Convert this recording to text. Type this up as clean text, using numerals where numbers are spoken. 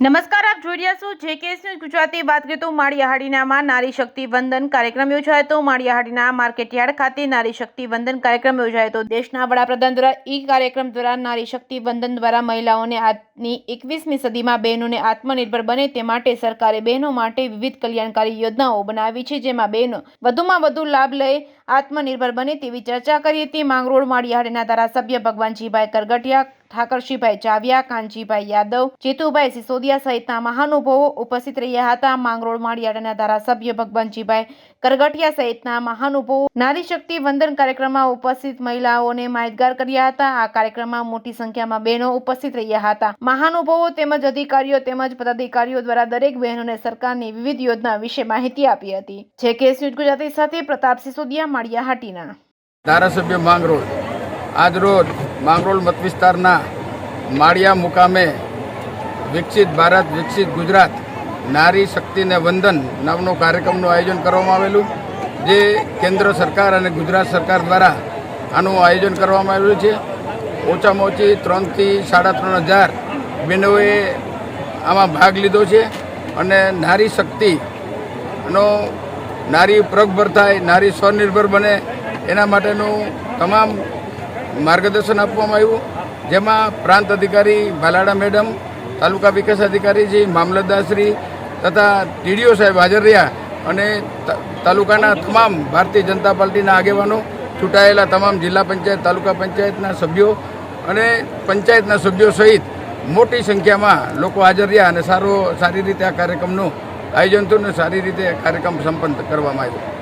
નમસ્કાર, આપ જોઈ રહ્યા છો જેકેએસ ન્યૂઝ ગુજરાતી. વાત કરીએ તો માળિયાહાટીનામાં નારી શક્તિ વંદન કાર્યક્રમ યોજાયો હતો. માળિયાહાટીના માર્કેટયાર્ડ ખાતે નારી શક્તિ વંદન કાર્યક્રમ યોજાયો હતો. દેશના વડાપ્રધાન દ્વારા કાર્યક્રમ દ્વારા નારી શક્તિ વંદન દ્વારા મહિલાઓને આજની 21મી સદીમાં બહેનોને આત્મનિર્ભર બને તે માટે સરકારે બહેનો માટે વિવિધ કલ્યાણકારી યોજનાઓ બનાવી છે, જેમાં બહેનો વધુમાં વધુ લાભ લઈ આત્મનિર્ભર બને તેવી ચર્ચા કરી હતી. માંગરોળ માળિયાહાટીના ધારાસભ્ય ભગવાનજીભાઈ કરગઠિયા, ઠાકરશીભાઈ ચાવિયા, કાનજીભાઈ યાદવ, જેતુભાઈ સિસોદિયા સહિતના મહાનુભાવો ઉપસ્થિત રહ્યા હતા. માંગરોળ માળિયાહાટીના ધારાસભ્ય ભગવાનજીભાઈ કરગઠિયા સહિતના મહાનુભાવો નારી શક્તિ વંદન કાર્યક્રમમાં ઉપસ્થિત મહિલાઓને માહિતગાર કર્યા હતા. આ કાર્યક્રમમાં મોટી સંખ્યામાં બહેનો ઉપસ્થિત રહ્યા હતા. મહાનુભાવો તેમજ અધિકારીઓ તેમજ પદાધિકારીઓ દ્વારા દરેક બહેનોને સરકારની વિવિધ યોજના વિશે માહિતી આપી હતી. જેકેએસ ન્યૂઝ ગુજરાતી સાથે પ્રતાપ સિસોદિયા, માળિયાહાટીના. ધારાસભ્ય માંગરોળ આજ રોજ માંગરોળ મત વિસ્તારના માળિયા મુકામે વિકસિત ભારત વિકસિત ગુજરાત નારી શક્તિને વંદન નામનો કાર્યક્રમનું આયોજન કરવામાં આવેલું, જે કેન્દ્ર સરકાર અને ગુજરાત સરકાર દ્વારા આનું આયોજન કરવામાં આવેલું છે. ઓછામાં ઓછી 3,000 થી 3,500 બહેનોએ આમાં ભાગ લીધો છે અને નારી શક્તિનો નારી પગભર થાય, નારી સ્વનિર્ભર બને એના માટેનું તમામ માર્ગદર્શન આપવામાં આવ્યું, જેમાં પ્રાંત અધિકારી ભાલાડા મેડમ, તાલુકા વિકાસ અધિકારી શ્રી, મામલતદારશ્રી તથા ટીડીઓ સાહેબ હાજર રહ્યા અને તાલુકાના તમામ ભારતીય જનતા પાર્ટીના આગેવાનો, ચૂંટાયેલા તમામ જિલ્લા પંચાયત, તાલુકા પંચાયતના સભ્યો અને પંચાયતના સભ્યો સહિત મોટી સંખ્યામાં લોકો હાજર રહ્યા અને સારી રીતે આ કાર્યક્રમનું આયોજન થયું અને સારી રીતે કાર્યક્રમ સંપન્ન કરવામાં આવ્યો.